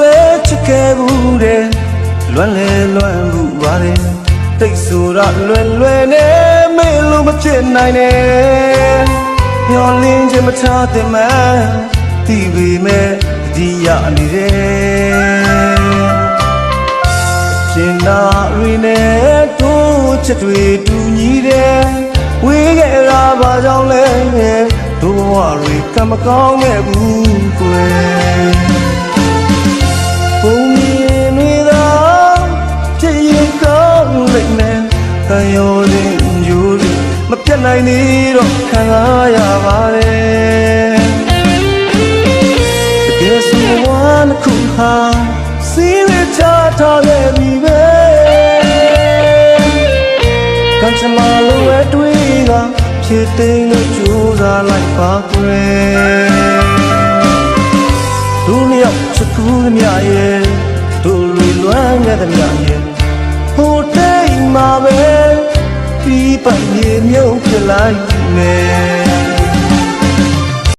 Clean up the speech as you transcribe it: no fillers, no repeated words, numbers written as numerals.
လဲချစ်ခဲ့ဘူးတဲ့လွမ်းလဲလွမ်းဘူးပါလေတိတ်ဆိုတာလွယ်နဲ့မေ့လို့မဖြစ်နိုင်နဲ့မျောလင်းခြင်းမထားတဲ့မှတီးပေမဲ့ဒီရနေတယ်ရှင်နာရီနဲ့တို့ချက်တွေတူညီတယ်ဝေးခဲ့တာဘာကြောင့်လဲတို့ဘဝတွေကမကောင်းခဲ့ဘူးကွယ်ဘုံမြင်တွေသာဖြစ်ရင်ကောင်းလိမ့်မယ်ခံရောတဲ့ယူရီမပြတ်နိုင်သေးတော့ခံစားရပါတယ်တကယ်ဆိုဝမ်းခုဟာစီးရထားခဲ့ပြီပဲကံချမလိုအတွေ့ကဖြစ်သိမ်းလို့ကြိုးစားလိုက်ပါကွယ်တို့မြောက်ချစ်ကူးသမျှရဲ့တို့လွမ်းခဲ့သမျှရဲ့ဟိုတိမ်မှာပဲပြီးပတ်မြေမြုပ်ဖြစ်လိုက်မယ်